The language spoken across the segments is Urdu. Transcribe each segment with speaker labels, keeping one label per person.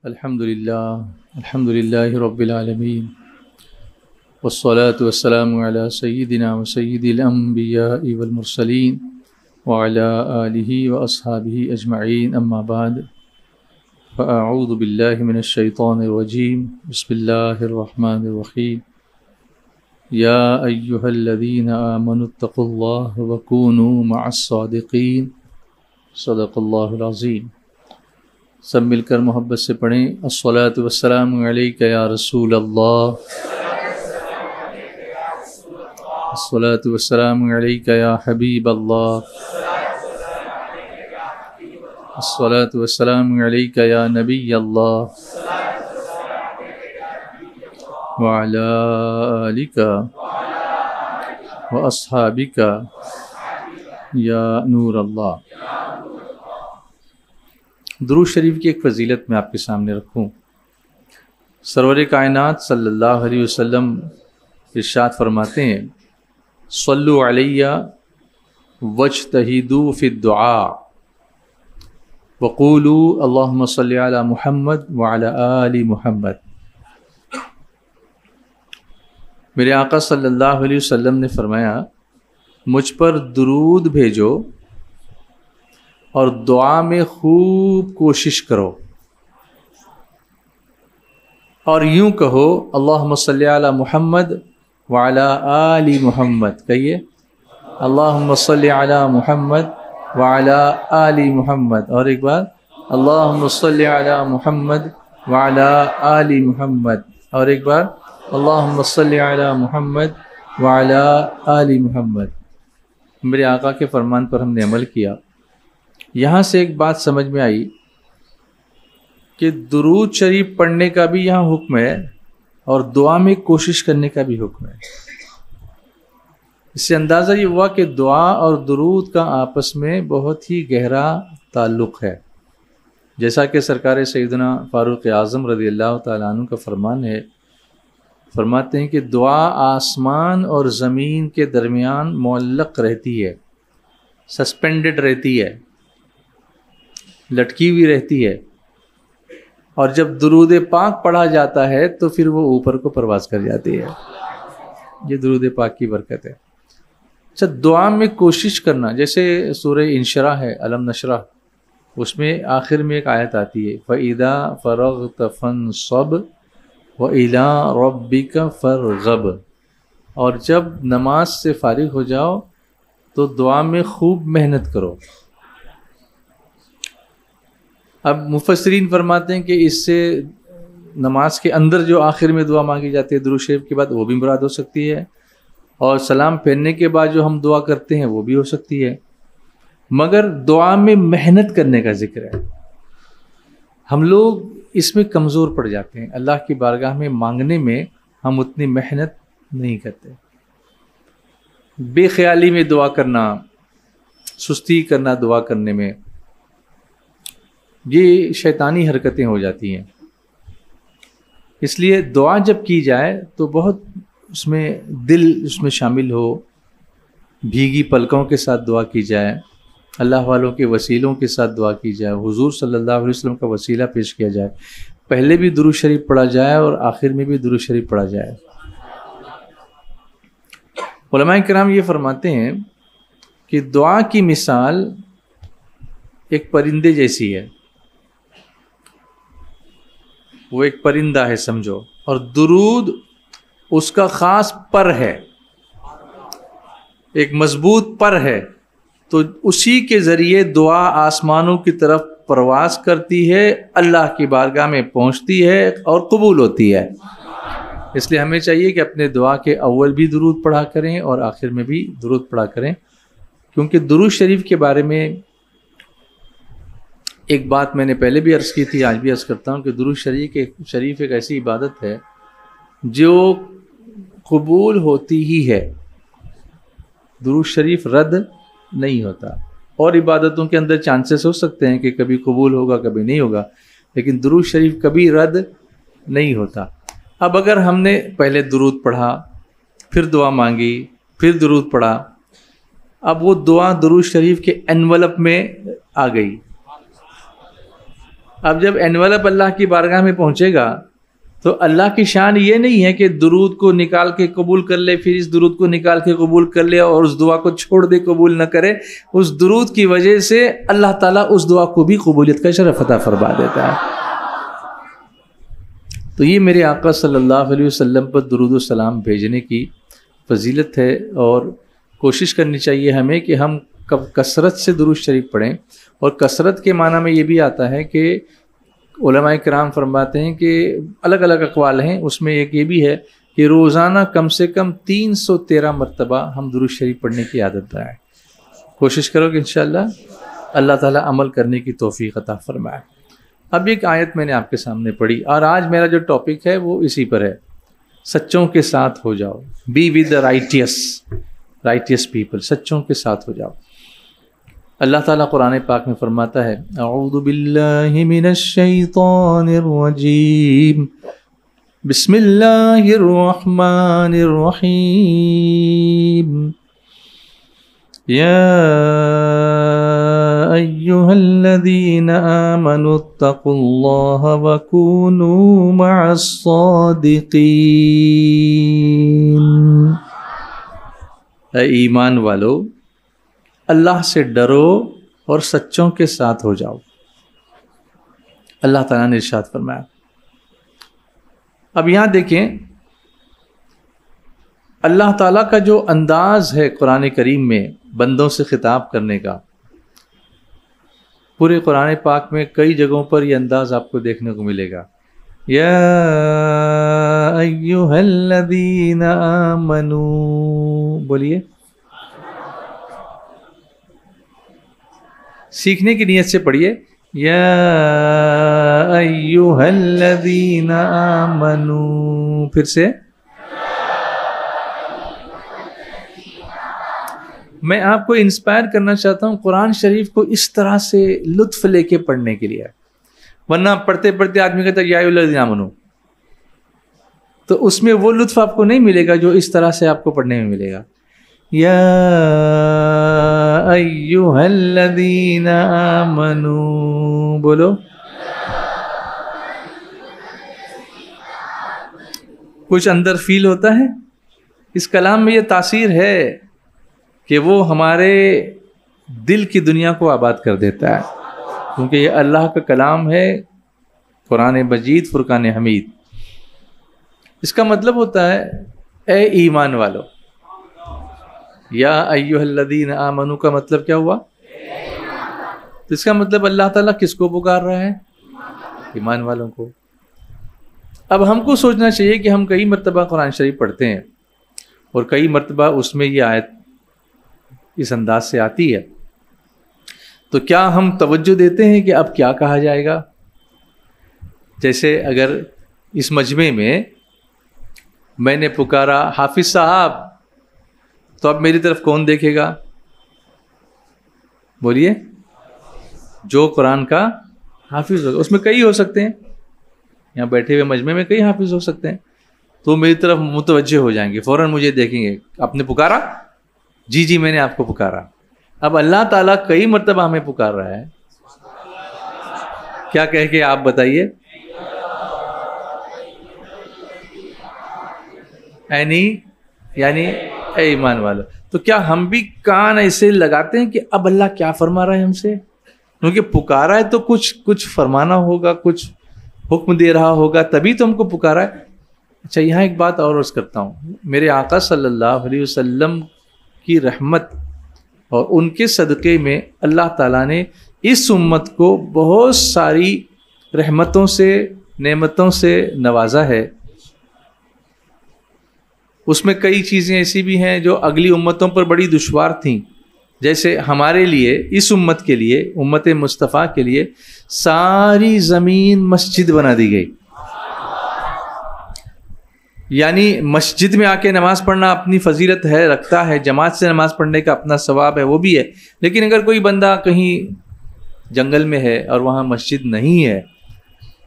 Speaker 1: الحمد للہ رب العالمین والصلاة والسلام علی سیدنا و سید الانبیاء والمرسلین وعلی آلہ واصحابہ اجمعین اما بعد فاعوذ باللہ من الشیطان الرجیم بسم اللہ الرحمن الرحیم یا ایہا الذین آمنوا اتقوا اللہ وکونوا مع الصادقین صدق اللہ العظیم۔ سب مل کر محبت سے پڑھیں الصلاۃ والسلام علیک یا رسول اللہ، الصلاۃ والسلام علیک یا حبیب اللہ، الصلاۃ والسلام علیک یا نبی اللہ وعلی آلک واصحابک یا نور اللہ۔ درود شریف کی ایک فضیلت میں آپ کے سامنے رکھوں۔ سرور کائنات صلی اللہ علیہ وسلم ارشاد فرماتے ہیں صلو علیہ واجتہدوا فی الدعاء وقولوا اللہم صلی علی محمد وعلی آل محمد۔ میرے آقا صلی اللہ علیہ وسلم نے فرمایا مجھ پر درود بھیجو اور دعا میں خوب کوشش کرو، اور یوں کہو اللہم صلی علی محمد وعلی آل محمد، کہیے اللہم صلی علی محمد وعلی آل محمد، اور ایک بار اللہم صلی علی محمد وعلی آل محمد، اور ایک بار اللہم صلی علی محمد وعلی آل محمد۔ میرے آقا کے فرمان پر ہم نے عمل کیا۔ یہاں سے ایک بات سمجھ میں آئی کہ درود شریف پڑھنے کا بھی یہاں حکم ہے اور دعا میں کوشش کرنے کا بھی حکم ہے۔ اس سے اندازہ یہ ہوا کہ دعا اور درود کا آپس میں بہت ہی گہرا تعلق ہے، جیسا کہ سرکار سیدنا فاروق اعظم رضی اللہ تعالیٰ عنہ کا فرمان ہے۔ فرماتے ہیں کہ دعا آسمان اور زمین کے درمیان معلق رہتی ہے، سسپینڈڈ رہتی ہے، لٹکی ہوئی رہتی ہے، اور جب درود پاک پڑھا جاتا ہے تو پھر وہ اوپر کو پرواز کر جاتی ہے۔ یہ درود پاک کی برکت ہے۔ اچھا، دعا میں کوشش کرنا، جیسے سورہ انشراح ہے، علم نشرح، اس میں آخر میں ایک آیت آتی ہے فَإِذَا فَرَغْتَ فَانْصَبْ وَإِلَىٰ رَبِّكَ فَارْغَب، اور جب نماز سے فارغ ہو جاؤ تو دعا میں خوب محنت کرو۔ اب مفسرین فرماتے ہیں کہ اس سے نماز کے اندر جو آخر میں دعا مانگی جاتی ہے درود شریف کے بعد، وہ بھی مراد ہو سکتی ہے، اور سلام پھیرنے کے بعد جو ہم دعا کرتے ہیں وہ بھی ہو سکتی ہے، مگر دعا میں محنت کرنے کا ذکر ہے۔ ہم لوگ اس میں کمزور پڑ جاتے ہیں، اللہ کی بارگاہ میں مانگنے میں ہم اتنی محنت نہیں کرتے، بے خیالی میں دعا کرنا، سستی کرنا دعا کرنے میں، یہ شیطانی حرکتیں ہو جاتی ہیں۔ اس لیے دعا جب کی جائے تو بہت اس میں دل اس میں شامل ہو، بھیگی پلکوں کے ساتھ دعا کی جائے، اللہ والوں کے وسیلوں کے ساتھ دعا کی جائے، حضور صلی اللہ علیہ وسلم کا وسیلہ پیش کیا جائے، پہلے بھی درود شریف پڑھا جائے اور آخر میں بھی درود شریف پڑھا جائے۔ علماء کرام یہ فرماتے ہیں کہ دعا کی مثال ایک پرندے جیسی ہے، وہ ایک پرندہ ہے سمجھو، اور درود اس کا خاص پر ہے، ایک مضبوط پر ہے، تو اسی کے ذریعے دعا آسمانوں کی طرف پرواز کرتی ہے، اللہ کی بارگاہ میں پہنچتی ہے اور قبول ہوتی ہے۔ اس لیے ہمیں چاہیے کہ اپنے دعا کے اول بھی درود پڑھا کریں اور آخر میں بھی درود پڑھا کریں، کیونکہ درود شریف کے بارے میں ایک بات میں نے پہلے بھی عرض کی تھی، آج بھی عرض کرتا ہوں کہ درود شریف ایک ایسی عبادت ہے جو قبول ہوتی ہی ہے، درود شریف رد نہیں ہوتا۔ اور عبادتوں کے اندر چانسز ہو سکتے ہیں کہ کبھی قبول ہوگا کبھی نہیں ہوگا، لیکن درود شریف کبھی رد نہیں ہوتا۔ اب اگر ہم نے پہلے درود پڑھا، پھر دعا مانگی، پھر درود پڑھا، اب وہ دعا درود شریف کے انولپ میں آ گئی، اب جب انویلپ اللہ کی بارگاہ میں پہنچے گا تو اللہ کی شان یہ نہیں ہے کہ درود کو نکال کے قبول کر لے، پھر اس درود کو نکال کے قبول کر لے اور اس دعا کو چھوڑ دے قبول نہ کرے. اس درود کی وجہ سے اللہ تعالیٰ اس دعا کو بھی قبولیت کا شرف عطا فرما دیتا ہے. تو یہ میرے آقا صلی اللہ علیہ وسلم پر درود و سلام بھیجنے کی فضیلت ہے، اور کوشش کرنی چاہیے ہمیں کہ ہم کثرت سے درود شریف پڑھیں. اور کثرت کے معنی میں یہ بھی آتا ہے کہ علماء کرام فرماتے ہیں کہ الگ الگ اقوال ہیں، اس میں ایک یہ بھی ہے کہ روزانہ کم سے کم 313 مرتبہ ہم درود شریف پڑھنے کی عادت بنائیں. کوشش کرو کہ انشاءاللہ اللہ تعالیٰ عمل کرنے کی توفیق عطا فرمائے. اب ایک آیت میں نے آپ کے سامنے پڑھی، اور آج میرا جو ٹاپک ہے وہ اسی پر ہے، سچوں کے ساتھ ہو جاؤ. Be with the righteous people, سچوں کے ساتھ ہو جاؤ. اللہ تعالیٰ قرآن پاک میں فرماتا ہے اعوذ باللہ من الشیطان الرجیم بسم اللہ الرحمن الرحیم یا ایہا الذین آمنوا اتقوا اللہ وکونوا مع الصادقین. اے ایمان والو، اللہ سے ڈرو اور سچوں کے ساتھ ہو جاؤ. اللہ تعالیٰ نے ارشاد فرمایا. اب یہاں دیکھیں اللہ تعالیٰ کا جو انداز ہے قرآن کریم میں بندوں سے خطاب کرنے کا، پورے قرآن پاک میں کئی جگہوں پر یہ انداز آپ کو دیکھنے کو ملے گا. یا ایھا الذین آمنوا، بولیے، سیکھنے کی نیت سے پڑھیے. یا ایھا الذین آمنوا، پھر سے. میں آپ کو انسپائر کرنا چاہتا ہوں قرآن شریف کو اس طرح سے لطف لے کے پڑھنے کے لیے، ورنہ پڑھتے پڑھتے آدمی کہتا ہے یا ایھا الذین آمنوا، تو اس میں وہ لطف آپ کو نہیں ملے گا جو اس طرح سے آپ کو پڑھنے میں ملے گا. یا ایھا الذین آمنوا، بولو. کچھ اندر فیل ہوتا ہے اس کلام میں، یہ تاثیر ہے کہ وہ ہمارے دل کی دنیا کو آباد کر دیتا ہے، کیونکہ یہ اللہ کا کلام ہے، قرآن مجید فرقان حمید. اس کا مطلب ہوتا ہے اے ایمان والو. یا ایھا الذین آمنوا کا مطلب کیا ہوا؟ تو اس کا مطلب اللہ تعالیٰ کس کو پکار رہا ہے؟ ایمان والوں کو. اب ہم کو سوچنا چاہیے کہ ہم کئی مرتبہ قرآن شریف پڑھتے ہیں اور کئی مرتبہ اس میں یہ آیت اس انداز سے آتی ہے، تو کیا ہم توجہ دیتے ہیں کہ اب کیا کہا جائے گا؟ جیسے اگر اس مجمع میں نے پکارا حافظ صاحب، تو اب میری طرف کون دیکھے گا؟ بولیے. جو قرآن کا حافظ ہوگا، اس میں کئی ہو سکتے ہیں، یہاں بیٹھے ہوئے مجمع میں کئی حافظ ہو سکتے ہیں، تو میری طرف متوجہ ہو جائیں گے، فوراً مجھے دیکھیں گے. آپ نے پکارا؟ جی میں نے آپ کو پکارا. اب اللہ تعالیٰ کئی مرتبہ ہمیں پکار رہا ہے، کیا کہہ کے آپ بتائیے؟ یعنی اے ایمان والو. تو کیا ہم بھی کان ایسے لگاتے ہیں کہ اب اللہ کیا فرما رہا ہے ہم سے؟ کیونکہ پکارا ہے تو کچھ فرمانا ہوگا، کچھ حکم دے رہا ہوگا، تبھی تو ہم کو پکارا ہے. اچھا، یہاں ایک بات اور عرض کرتا ہوں. میرے آقا صلی اللہ علیہ وسلم کی رحمت اور ان کے صدقے میں اللہ تعالیٰ نے اس امت کو بہت ساری رحمتوں سے، نعمتوں سے نوازا ہے. اس میں کئی چیزیں ایسی بھی ہیں جو اگلی امتوں پر بڑی دشوار تھیں. جیسے ہمارے لیے، اس امت کے لیے، امت مصطفیٰ کے لیے ساری زمین مسجد بنا دی گئی. یعنی مسجد میں آ کے نماز پڑھنا اپنی فضیلت ہے، رکھتا ہے، جماعت سے نماز پڑھنے کا اپنا ثواب ہے، وہ بھی ہے. لیکن اگر کوئی بندہ کہیں جنگل میں ہے اور وہاں مسجد نہیں ہے،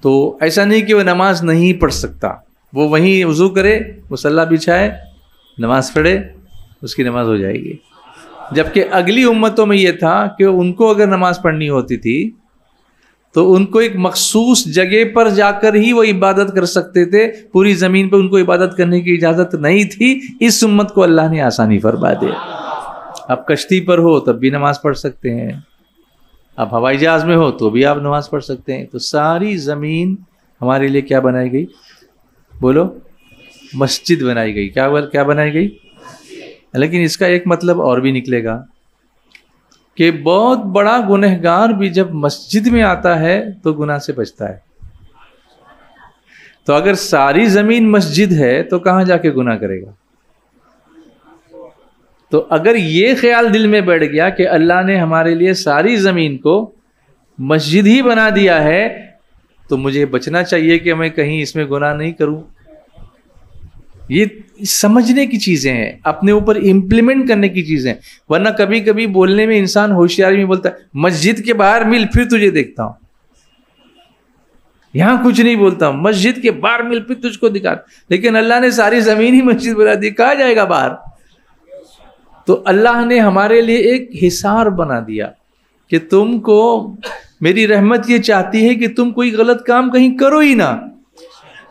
Speaker 1: تو ایسا نہیں کہ وہ نماز نہیں پڑھ سکتا. وہ وہیں وضو کرے، مصلی بچھائے، نماز پڑھے، اس کی نماز ہو جائے گی. جبکہ اگلی امتوں میں یہ تھا کہ ان کو اگر نماز پڑھنی ہوتی تھی تو ان کو ایک مخصوص جگہ پر جا کر ہی وہ عبادت کر سکتے تھے، پوری زمین پہ ان کو عبادت کرنے کی اجازت نہیں تھی. اس امت کو اللہ نے آسانی فرما دے. اب کشتی پر ہو تب بھی نماز پڑھ سکتے ہیں، اب ہوائی جہاز میں ہو تو بھی آپ نماز پڑھ سکتے ہیں. تو ساری زمین ہمارے لیے کیا بنائی گئی؟ بولو، مسجد بنائی گئی. کیا بنائی گئی؟ لیکن اس کا ایک مطلب اور بھی نکلے گا کہ بہت بڑا گنہگار بھی جب مسجد میں آتا ہے تو گناہ سے بچتا ہے. تو اگر ساری زمین مسجد ہے تو کہاں جا کے گناہ کرے گا؟ تو اگر یہ خیال دل میں بیٹھ گیا کہ اللہ نے ہمارے لیے ساری زمین کو مسجد ہی بنا دیا ہے تو مجھے بچنا چاہیے کہ میں کہیں اس میں گناہ نہیں کروں. یہ سمجھنے کی چیزیں ہیں، اپنے اوپر امپلیمنٹ کرنے کی چیزیں. ورنہ کبھی کبھی بولنے میں انسان ہوشیاری میں بولتا ہے مسجد کے باہر مل پھر تجھے دیکھتا ہوں، یہاں کچھ نہیں بولتا ہوں، مسجد کے باہر مل پھر تجھ کو دکھا. لیکن اللہ نے ساری زمین ہی مسجد بنا دی، کہاں جائے گا باہر؟ تو اللہ نے ہمارے لیے ایک حصار بنا دیا کہ تم کو میری رحمت یہ چاہتی ہے کہ تم کوئی غلط کام کہیں کرو ہی نہ،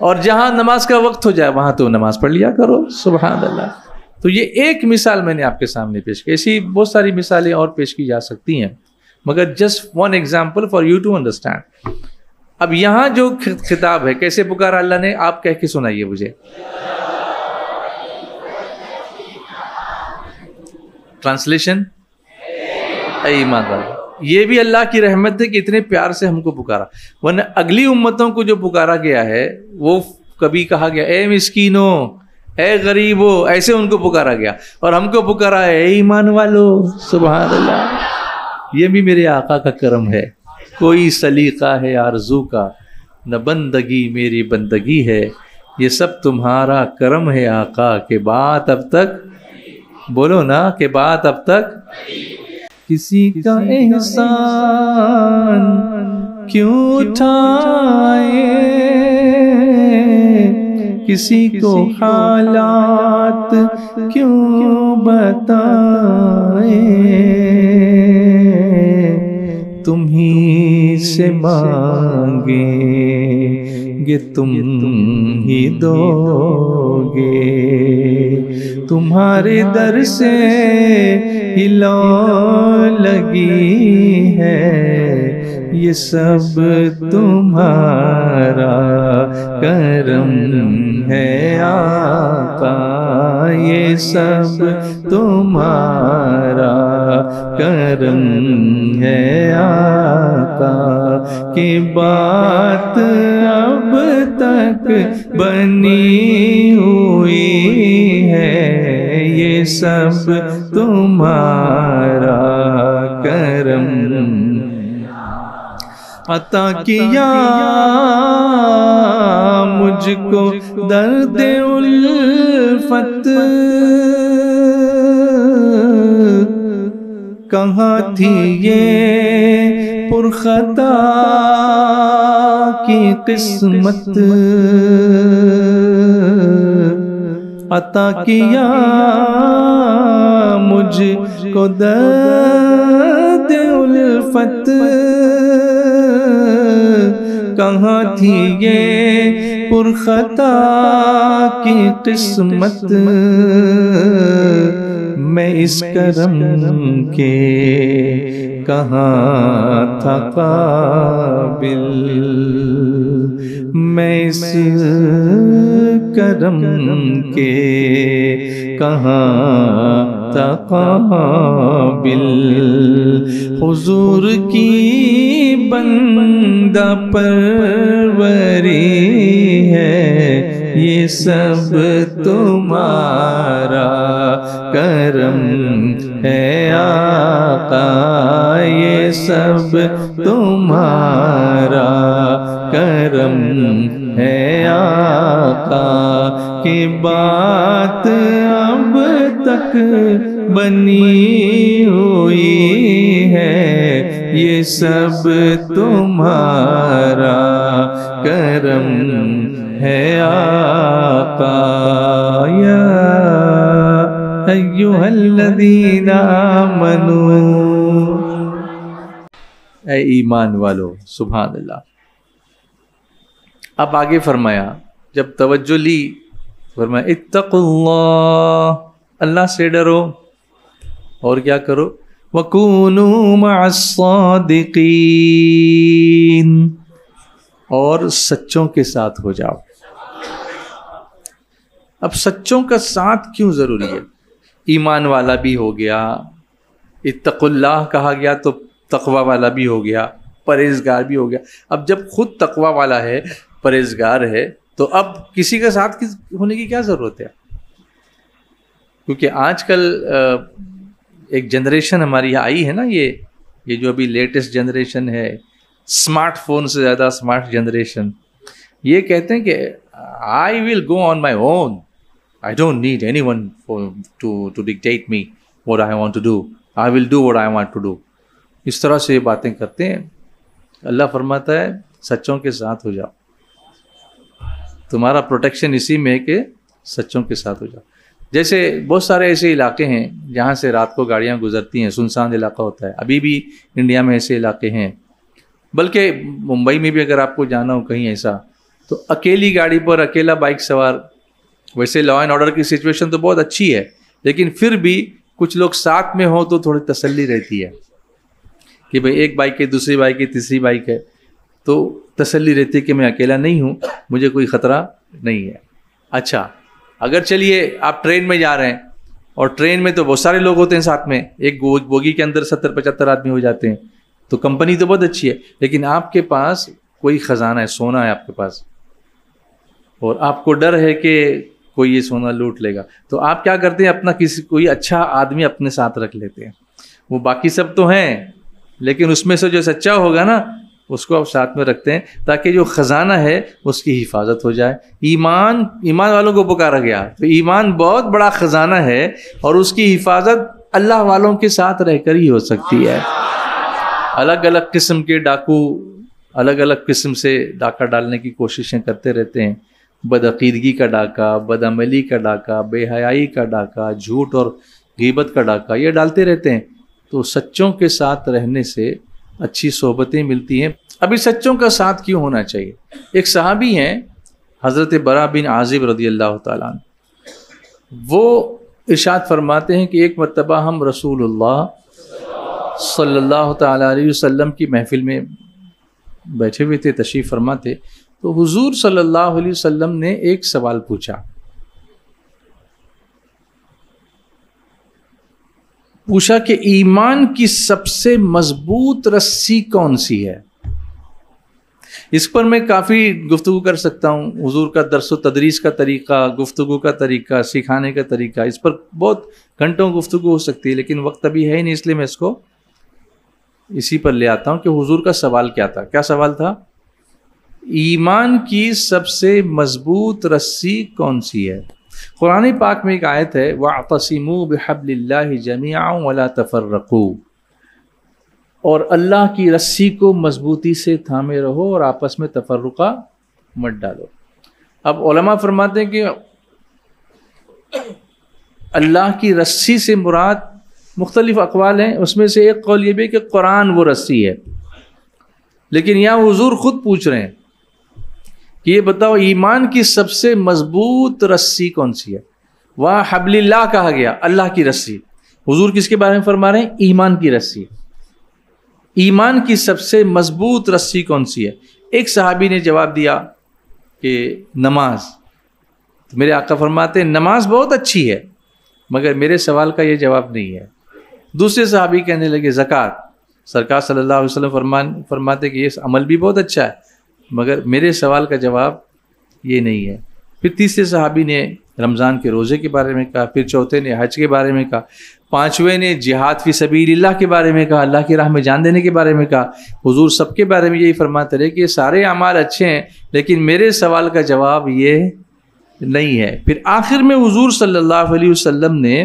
Speaker 1: اور جہاں نماز کا وقت ہو جائے وہاں تو نماز پڑھ لیا کرو. سبحان اللہ. تو یہ ایک مثال میں نے آپ کے سامنے پیش کی. ایسی بہت ساری مثالیں اور پیش کی جا سکتی ہیں، مگر just one example for you to understand. اب یہاں جو خطاب ہے کیسے پکارا اللہ نے، آپ کہہ کے سنائیے مجھے. ٹرانسلیشن، اے ایماندار، یہ بھی اللہ کی رحمت ہے کہ اتنے پیار سے ہم کو پکارا. ورنہ اگلی امتوں کو جو پکارا گیا ہے وہ کبھی کہا گیا اے مسکینوں، اے غریبوں، ایسے ان کو پکارا گیا، اور ہم کو پکارا ہے اے ایمان والو. سبحان اللہ. یہ بھی میرے آقا کا کرم ہے. کوئی سلیقہ ہے آرزو کا، نہ بندگی میری بندگی ہے، یہ سب تمہارا کرم ہے آقا، کہ بات اب تک، بولو نا، کہ بات اب تک کسی کا احسان کیوں اٹھائے، کسی کو حالات کیوں بتائے، تم ہی سے مانگیں گے تم ہی دو گے، تمہارے در سے ہی لو لگی ہے، یہ سب تمہارا کرم ہے آقا، یہ سب تمہارا کرم ہے آقا، کہ بات اب تک بنی ہوئی ہے، یہ سب تمہارا کرم. عطا کیا مجھ کو درد الفت، کہاں تھی یہ پرخطا کی قسمت، عطا کیا مجھ کو درد الفت، کہاں تھی یہ پرخطا کی قسمت، میں اس کرم کے کہاں تھا قابل، میں اس کرم کے کہاں تھا قابل، حضور کی بندہ پروری ہے، یہ سب تمہارا کرم ہے آقا، یہ سب تمہارا کرم ہے آقا، کہ بات اب تک بنی ہوئی ہے، یہ سب تمہارا کرم ہے آقا. یا ایھا الذین آمنوا اے ایمان والو. سبحان اللہ. اب آگے فرمایا جب توجہ لی فرمایا اتقوا اللہ, اللہ سے ڈرو اور کیا کرو, وَكُونُوا مَعَ الصَّادِقِينَ, اور سچوں کے ساتھ ہو جاؤ. اب سچوں کا ساتھ کیوں ضروری ہے؟ ایمان والا بھی ہو گیا, اتقوا اللہ کہا گیا تو تقوی والا بھی ہو گیا, پرہیزگار بھی ہو گیا. اب جب خود تقوی والا ہے, پرہیزگار ہے, تو اب کسی کا ساتھ ہونے کی کیا ضرورت ہے؟ کیونکہ آج کل ایک جنریشن ہماری یہاں آئی ہے نا, یہ جو ابھی لیٹسٹ جنریشن ہے, اسمارٹ فون سے زیادہ اسمارٹ جنریشن, یہ کہتے ہیں کہ I will go on my own, I don't need anyone to dictate me what I want to do, I will do what I want to do. اس طرح سے یہ باتیں کرتے ہیں. اللہ فرماتا ہے سچوں کے ساتھ ہو جاؤ, تمہارا پروٹیکشن اسی میں ہے کہ سچوں کے ساتھ ہو جاؤ. جیسے بہت سارے ایسے علاقے ہیں جہاں سے رات کو گاڑیاں گزرتی ہیں, سنسان علاقہ ہوتا ہے, ابھی بھی انڈیا میں ایسے علاقے ہیں. بلکہ ممبئی میں بھی اگر آپ کو جانا ہو کہیں ایسا, تو اکیلی گاڑی پر اکیلا بائک سوار, ویسے لا اینڈ آرڈر کی سچویشن تو بہت اچھی ہے, لیکن پھر بھی کچھ لوگ ساتھ میں ہوں تو تھوڑی تسلی رہتی ہے کہ بھئی ایک بائک ہے, دوسری بائک ہے, تیسری بائک ہے, تو تسلی رہتی ہے کہ میں اکیلا نہیں ہوں, مجھے کوئی خطرہ نہیں ہے. اچھا اگر چلیے آپ ٹرین میں جا رہے ہیں, اور ٹرین میں تو بہت سارے لوگ ہوتے ہیں ساتھ میں, ایک بوگی کے اندر 70-75 آدمی ہو جاتے ہیں, تو کمپنی تو بہت اچھی ہے, لیکن آپ کے پاس کوئی خزانہ ہے, سونا ہے آپ کے پاس, اور آپ کو ڈر ہے کہ کوئی یہ سونا لوٹ لے گا, تو آپ کیا کرتے ہیں, اپنا کوئی اچھا آدمی اپنے ساتھ رکھ لیتے ہیں. وہ باقی سب تو ہیں, لیکن اس میں سے جو سچا ہوگا نا اس کو آپ ساتھ میں رکھتے ہیں تاکہ جو خزانہ ہے اس کی حفاظت ہو جائے. ایمان والوں کو پکارا گیا, تو ایمان بہت بڑا خزانہ ہے, اور اس کی حفاظت اللہ والوں کے ساتھ رہ کر ہی ہو سکتی ہے. الگ الگ قسم کے ڈاکو الگ الگ قسم سے ڈاکہ ڈالنے کی کوششیں کرتے رہتے ہیں. بدعقیدگی کا ڈاکہ, بدعملی کا ڈاکہ, بے حیائی کا ڈاکہ, جھوٹ اور غیبت کا ڈاکہ, یہ ڈالتے رہتے ہیں. تو سچوں کے ساتھ رہنے سے اچھی صحبتیں ملتی ہیں. ابھی سچوں کا ساتھ کیوں ہونا چاہیے؟ ایک صحابی ہیں حضرت برا بن عازب رضی اللہ تعالیٰ عنہ, وہ ارشاد فرماتے ہیں کہ ایک مرتبہ ہم رسول اللہ صلی اللہ تعالیٰ علیہ وسلم کی محفل میں بیٹھے ہوئے تھے, تشریف فرما تھے, تو حضور صلی اللہ علیہ وسلم نے ایک سوال پوچھا کہ ایمان کی سب سے مضبوط رسی کون سی ہے؟ اس پر میں کافی گفتگو کر سکتا ہوں. حضور کا درس و تدریس کا طریقہ, گفتگو کا طریقہ, سکھانے کا طریقہ, اس پر بہت گھنٹوں گفتگو ہو سکتی ہے, لیکن وقت ابھی ہے ہی نہیں, اس لیے میں اس کو اسی پر لے آتا ہوں کہ حضور کا سوال کیا تھا. کیا سوال تھا؟ ایمان کی سب سے مضبوط رسی کون سی ہے؟ قرآن پاک میں ایک آیت ہے وَاعْتَصِمُوا بِحَبْلِ اللَّهِ جَمِيعًا وَلَا تَفَرَّقُوا, اور اللہ کی رسی کو مضبوطی سے تھامے رہو اور آپس میں تفرقہ مت ڈالو. اب علماء فرماتے ہیں کہ اللہ کی رسی سے مراد مختلف اقوال ہیں, اس میں سے ایک قول یہ بھی کہ قرآن وہ رسی ہے, لیکن یہاں حضور خود پوچھ رہے ہیں کہ یہ بتاؤ ایمان کی سب سے مضبوط رسی کون سی ہے؟ وہاں حبل اللہ کہا گیا, اللہ کی رسی. حضور کس کے بارے میں فرما رہے ہیں؟ ایمان کی رسی. ایمان کی سب سے مضبوط رسی کون سی ہے؟ ایک صحابی نے جواب دیا کہ نماز. تو میرے آقا فرماتے ہیں نماز بہت اچھی ہے, مگر میرے سوال کا یہ جواب نہیں ہے. دوسرے صحابی کہنے لگے زکوٰۃ. سرکار صلی اللہ علیہ وسلم فرماتے کہ یہ عمل بھی بہت اچھا ہے, مگر میرے سوال کا جواب یہ نہیں ہے. پھر تیسرے صحابی نے رمضان کے روزے کے بارے میں کہا, پھر چوتھے نے حج کے بارے میں کہا, پانچویں نے جہاد فی سبیل اللہ کے بارے میں کہا, اللہ کی راہ میں جان دینے کے بارے میں کہا. حضور سب کے بارے میں یہی فرماتے رہے کہ یہ سارے اعمال اچھے ہیں, لیکن میرے سوال کا جواب یہ نہیں ہے. پھر آخر میں حضور صلی اللہ علیہ وسلم نے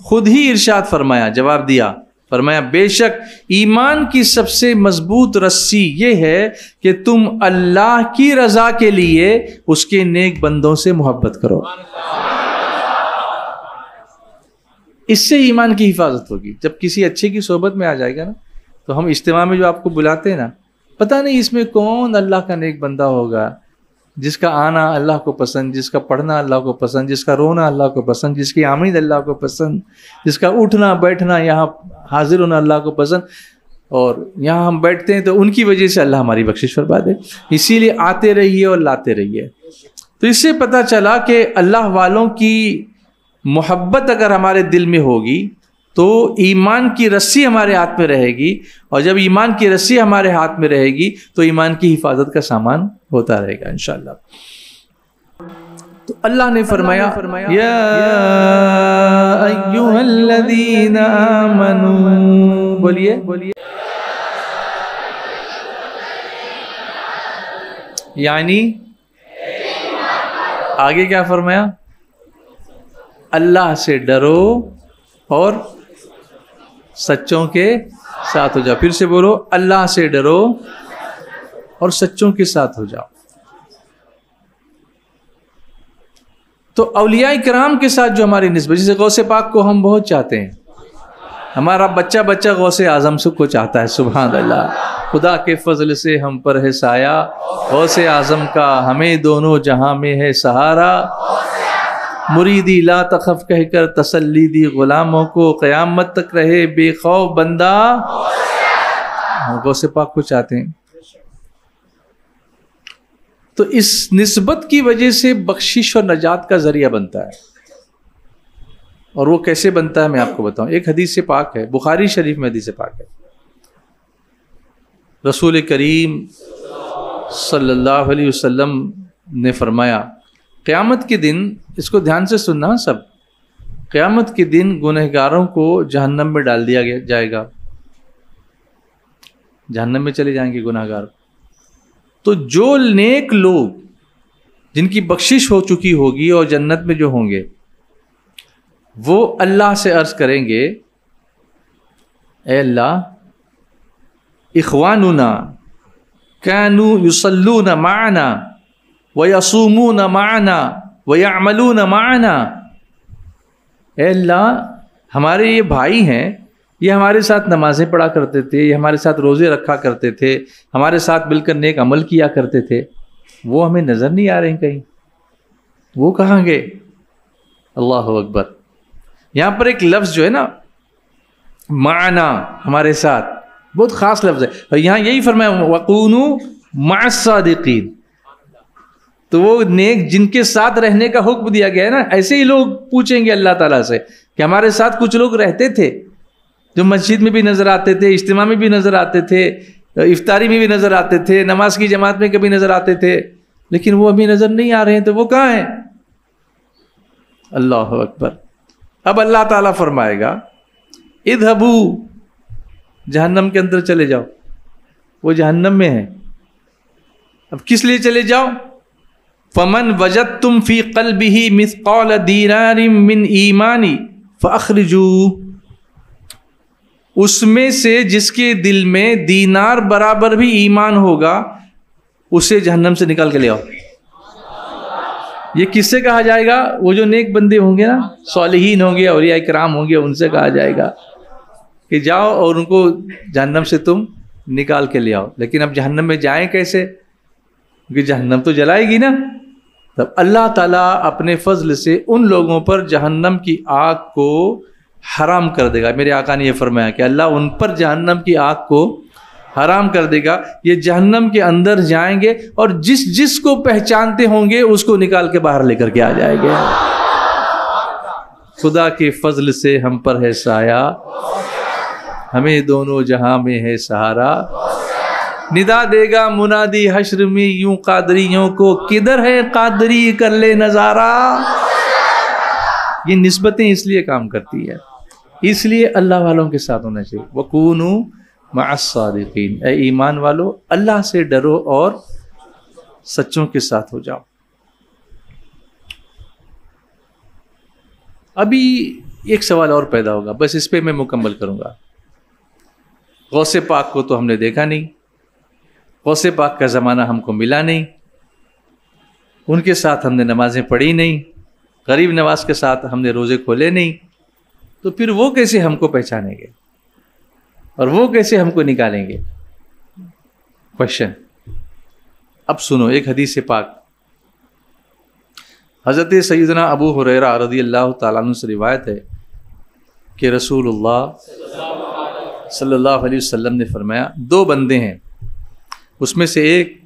Speaker 1: خود ہی ارشاد فرمایا, جواب دیا, فرمایا بے شک ایمان کی سب سے مضبوط رسی یہ ہے کہ تم اللہ کی رضا کے لیے اس کے نیک بندوں سے محبت کرو. اس سے ایمان کی حفاظت ہوگی. جب کسی اچھے کی صحبت میں آ جائے گا نا, تو ہم اجتماع میں جو آپ کو بلاتے ہیں نا، پتہ نہیں اس میں کون اللہ کا نیک بندہ ہوگا جس کا آنا اللہ کو پسند، جس کا پڑھنا اللہ کو پسند، جس کا رونا اللہ کو پسند، جس کی آمد اللہ کو پسند، جس کا اٹھنا بیٹھنا یہاں حاضر ہونا اللہ کو پسند، اور یہاں ہم بیٹھتے ہیں تو ان کی وجہ سے اللہ ہماری بخشش فرما دے. اسی لیے آتے رہیے اور لاتے رہیے. تو اس سے پتہ چلا کہ اللہ والوں کی محبت اگر ہمارے دل میں ہوگی تو ایمان کی رسی ہمارے ہاتھ میں رہے گی، اور جب ایمان کی رسی ہمارے ہاتھ میں رہے گی تو ایمان کی حفاظت کا سامان ہوتا رہے گا انشاءاللہ. تو اللہ نے فرمایا یا ایھا الذین آمنوا، بولیے یعنی آگے کیا فرمایا؟ اللہ سے ڈرو اور سچوں کے ساتھ ہو جاؤ. پھر سے بولو، اللہ سے ڈرو اور سچوں کے ساتھ ہو جاؤ. تو اولیاء کرام کے ساتھ جو ہماری نسبت، جیسے غوث پاک کو ہم بہت چاہتے ہیں، ہمارا بچہ بچہ غوث اعظم کو چاہتا ہے. سبحان اللہ، خدا کے فضل سے ہم پر ہے سایہ، غوث اعظم کا ہمیں دونوں جہاں میں ہے سہارا. مریدی لا تخف کہہ کر تسلی دی غلاموں کو، قیامت تک رہے بے خوف بندہ. غوث پاک کو چاہتے ہیں. تو اس نسبت کی وجہ سے بخشش اور نجات کا ذریعہ بنتا ہے. اور وہ کیسے بنتا ہے میں آپ کو بتاؤں. ایک حدیث پاک ہے، بخاری شریف میں حدیث پاک ہے. رسول کریم صلی اللہ علیہ وسلم نے فرمایا، قیامت کے دن، اس کو دھیان سے سننا سب، قیامت کے دن گنہگاروں کو جہنم میں ڈال دیا جائے گا. جہنم میں چلے جائیں گے گنہگار. تو جو نیک لوگ جن کی بخشش ہو چکی ہوگی اور جنت میں جو ہوں گے، وہ اللہ سے عرض کریں گے، اے اللہ، اخواننا كانوا يصلون معنا ويصومون معنا ويعملون معنا. اے اللہ، ہمارے یہ بھائی ہیں، یہ ہمارے ساتھ نمازیں پڑھا کرتے تھے، یہ ہمارے ساتھ روزے رکھا کرتے تھے، ہمارے ساتھ مل کر نیک عمل کیا کرتے تھے، وہ ہمیں نظر نہیں آ رہے ہیں کہیں، وہ کہاں گئے؟ اللہ اکبر. یہاں پر ایک لفظ جو ہے نا، معنا، ہمارے ساتھ، بہت خاص لفظ ہے. اور یہاں یہی فرمایا وَقُونُوا مَعَ الصَّادِقِينَ. تو وہ نیک جن کے ساتھ رہنے کا حکم دیا گیا ہے نا، ایسے ہی لوگ پوچھیں گے اللہ تعالیٰ سے کہ ہمارے ساتھ کچھ لوگ رہتے تھے جو مسجد میں بھی نظر آتے تھے، اجتماع میں بھی نظر آتے تھے، افطاری میں بھی نظر آتے تھے، نماز کی جماعت میں کبھی نظر آتے تھے، لیکن وہ ابھی نظر نہیں آ رہے ہیں. تو وہ کہاں ہیں؟ اللہ اکبر. اب اللہ تعالیٰ فرمائے گا اذهبوا، جہنم کے اندر چلے جاؤ. وہ جہنم میں ہے. اب کس لیے چلے جاؤ؟ فمن وجدتم فی قلبہ مثقال دینار من ایمانی فاخرجوہ. اس میں سے جس کے دل میں دینار برابر بھی ایمان ہوگا، اسے جہنم سے نکال کے لے آؤ. یہ کس سے کہا جائے گا؟ وہ جو نیک بندے ہوں گے نا، صالحین ہوں گے، اولیاء کرام ہوں گے، ان سے کہا جائے گا کہ جاؤ اور ان کو جہنم سے تم نکال کے لے آؤ. لیکن اب جہنم میں جائیں کیسے؟ کیونکہ جہنم تو جلائے گی نا. تب اللہ تعالیٰ اپنے فضل سے ان لوگوں پر جہنم کی آگ کو حرام کر دے گا. میرے آقا نے یہ فرمایا کہ اللہ ان پر جہنم کی آگ کو حرام کر دے گا. یہ جہنم کے اندر جائیں گے اور جس جس کو پہچانتے ہوں گے اس کو نکال کے باہر لے کر کے آ جائیں گے. خدا کے فضل سے ہم پر ہے سایہ، ہمیں دونوں جہاں میں ہے سہارا. ندا دے گا منادی حشر میں یوں قادریوں کو، کدھر ہے قادری کر لے نظارہ. یہ نسبتیں اس لیے کام کرتی ہے، اس لیے اللہ والوں کے ساتھ ہونا چاہیے. وَقُونُوا مَعَ الصَّادِقِينَ. اے ایمان والو، اللہ سے ڈرو اور سچوں کے ساتھ ہو جاؤ. ابھی ایک سوال اور پیدا ہوگا، بس اس پہ میں مکمل کروں گا. غوث پاک کو تو ہم نے دیکھا نہیں، غوث پاک کا زمانہ ہم کو ملا نہیں، ان کے ساتھ ہم نے نمازیں پڑھی نہیں، غریب نواز کے ساتھ ہم نے روزے کھولے نہیں، تو پھر وہ کیسے ہم کو پہچانیں گے؟ اور وہ کیسے ہم کو نکالیں گے؟ کوشچن. اب سنو ایک حدیث پاک، حضرت سیدنا ابو ہریرہ رضی اللہ تعالیٰ عنہ سے روایت ہے کہ رسول اللہ صلی اللہ علیہ وسلم نے فرمایا 2 بندے ہیں، اس میں سے ایک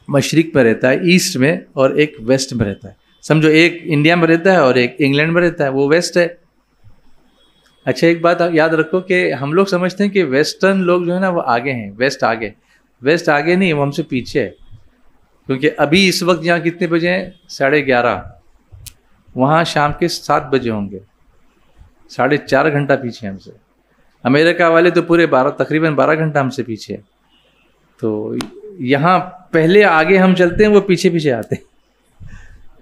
Speaker 1: مشرق میں رہتا ہے ایسٹ میں، اور ایک ویسٹ میں رہتا ہے. سمجھو ایک انڈیا میں رہتا ہے اور ایک انگلینڈ میں رہتا ہے، وہ ویسٹ ہے. اچھا ایک بات یاد رکھو کہ ہم لوگ سمجھتے ہیں کہ ویسٹرن لوگ جو ہے نا وہ آگے ہیں، ویسٹ آگے نہیں، وہ ہم سے پیچھے ہے. کیونکہ ابھی اس وقت یہاں کتنے بجے ہیں؟ 11:30. وہاں شام کے 7 بجے ہوں گے، 4.5 گھنٹہ پیچھے ہم سے. امریکہ والے تو پورے تقریباً 12 گھنٹہ ہم سے پیچھے ہے. تو یہاں پہلے آگے ہم چلتے ہیں، وہ پیچھے پیچھے آتے ہیں.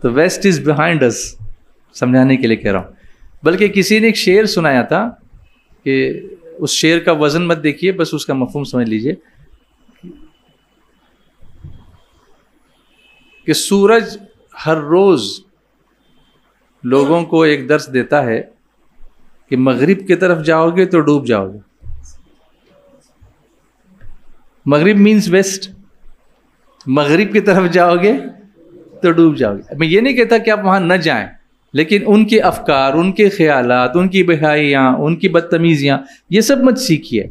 Speaker 1: تو ویسٹ از بیہائنڈ اس، سمجھانے کے لیے کہہ رہا ہوں. بلکہ کسی نے ایک شعر سنایا تھا کہ اس شعر کا وزن مت دیکھیے، بس اس کا مفہوم سمجھ لیجئے کہ سورج ہر روز لوگوں کو ایک درس دیتا ہے کہ مغرب کی طرف جاؤ گے تو ڈوب جاؤ گے. مغرب مینس ویسٹ، مغرب کی طرف جاؤ گے تو ڈوب جاؤ گے. میں یہ نہیں کہتا کہ آپ وہاں نہ جائیں، لیکن ان کے افکار، ان کے خیالات، ان کی بہائیاں، ان کی بدتمیزیاں، یہ سب مت سیکھیے.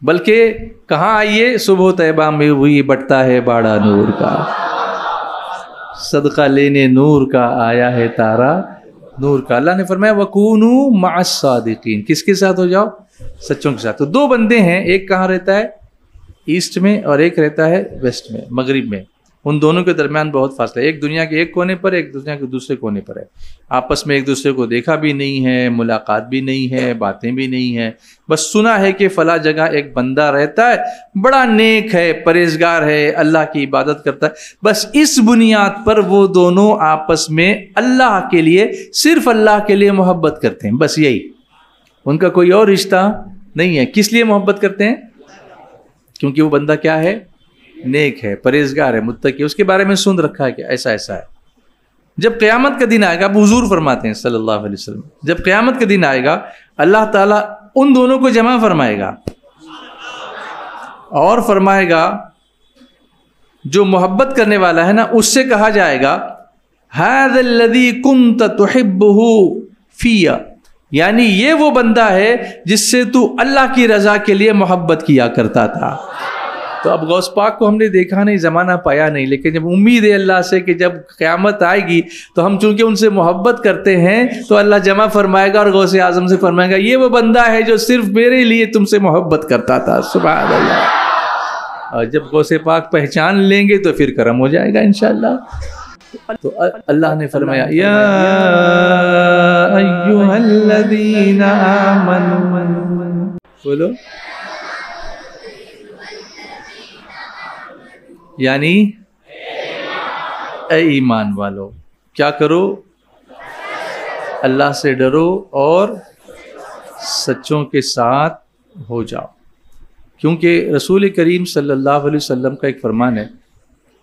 Speaker 1: بلکہ کہاں آئیے؟ صبح طیبہ میں ہوئی بٹتا ہے باڑا نور کا، صدقہ لینے نور کا آیا ہے تارا نور کا. اللہ نے فرمایا وَكُونُوا مَعَ الصَّادِقِينَ. کس کے ساتھ ہو جاؤ؟ سچوں کے ساتھ. تو 2 بندے ہیں، ایک کہاں رہتا ہے؟ ایسٹ میں، اور ایک رہتا ہے ویسٹ میں، مغرب میں. ان دونوں کے درمیان بہت فاصلہ ہے. ایک دنیا کے ایک کونے پر، ایک دنیا کے دوسرے کونے پر ہے. آپس میں ایک دوسرے کو دیکھا بھی نہیں ہے، ملاقات بھی نہیں ہے، باتیں بھی نہیں ہے. بس سنا ہے کہ فلاں جگہ ایک بندہ رہتا ہے، بڑا نیک ہے، پرہیزگار ہے، اللہ کی عبادت کرتا ہے. بس اس بنیاد پر وہ دونوں آپس میں اللہ کے لیے، صرف اللہ کے لیے محبت کرتے ہیں. بس یہی، ان کا کوئی اور رشتہ نہیں ہے. کس لیے محبت کرتے ہیں؟ کیونکہ وہ بندہ کیا ہے؟ نیک ہے، پرہیزگار ہے، متقی. اس کے بارے میں سن رکھا ہے کہ ایسا ایسا ہے. جب قیامت کا دن آئے گا، اب حضور فرماتے ہیں صلی اللہ علیہ وسلم، جب قیامت کا دن آئے گا اللہ تعالیٰ ان دونوں کو جمع فرمائے گا اور فرمائے گا جو محبت کرنے والا ہے نا، اس سے کہا جائے گا هَذَا الَّذِي كُنْتَ تُحِبُّهُ فِيَّ، یعنی یہ وہ بندہ ہے جس سے تو اللہ کی رضا کے لیے محبت کیا کرتا تھا. تو اب غوث پاک کو ہم نے دیکھا نہیں، زمانہ پایا نہیں، لیکن جب امید ہے اللہ سے کہ جب قیامت آئے گی تو ہم چونکہ ان سے محبت کرتے ہیں تو اللہ جمع فرمائے گا اور غوث اعظم سے فرمائے گا یہ وہ بندہ ہے جو صرف میرے لیے تم سے محبت کرتا تھا. سبحان اللہ. اور جب غوث پاک پہچان لیں گے تو پھر کرم ہو جائے گا انشاءاللہ. تو اللہ نے فرمایا یا ایھا الذین آمنوا، بولو، یعنی اے ایمان والو، کیا کرو؟ اللہ سے ڈرو اور سچوں کے ساتھ ہو جاؤ. کیونکہ رسول کریم صلی اللہ علیہ وسلم کا ایک فرمان ہے،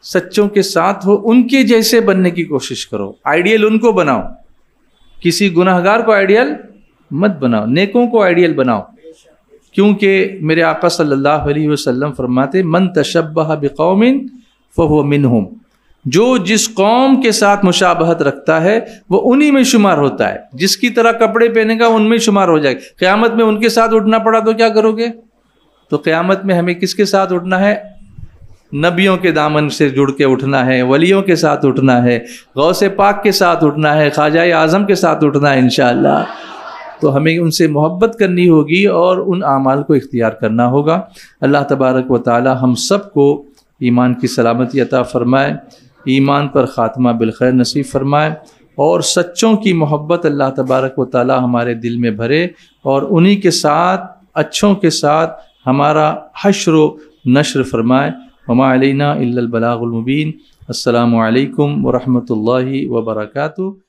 Speaker 1: سچوں کے ساتھ ہو، ان کے جیسے بننے کی کوشش کرو. آئیڈیل ان کو بناؤ، کسی گناہگار کو آئیڈیل مت بناؤ، نیکوں کو آئیڈیل بناؤ. کیونکہ میرے آقا صلی اللہ علیہ وسلم فرماتے من تشبہ بقوم فہو منہم، جو جس قوم کے ساتھ مشابہت رکھتا ہے وہ انہی میں شمار ہوتا ہے. جس کی طرح کپڑے پہنے گا ان میں شمار ہو جائے گا. قیامت میں ان کے ساتھ اٹھنا پڑا تو کیا کرو گے؟ تو قیامت میں ہمیں کس کے ساتھ اٹھنا ہے؟ نبیوں کے دامن سے جڑ کے اٹھنا ہے، ولیوں کے ساتھ اٹھنا ہے، غوث پاک کے ساتھ اٹھنا ہے، خواجہ اعظم کے ساتھ اٹھنا ہے انشاءاللہ. تو ہمیں ان سے محبت کرنی ہوگی اور ان اعمال کو اختیار کرنا ہوگا. اللہ تبارک و تعالی ہم سب کو ایمان کی سلامتی عطا فرمائے، ایمان پر خاتمہ بالخیر نصیب فرمائے، اور سچوں کی محبت اللہ تبارک و تعالی ہمارے دل میں بھرے، اور انہی کے ساتھ، اچھوں کے ساتھ ہمارا حشر و نشر فرمائے. وما علینا الا البلاغ المبین. السلام علیکم ورحمۃ اللہ وبرکاتہ.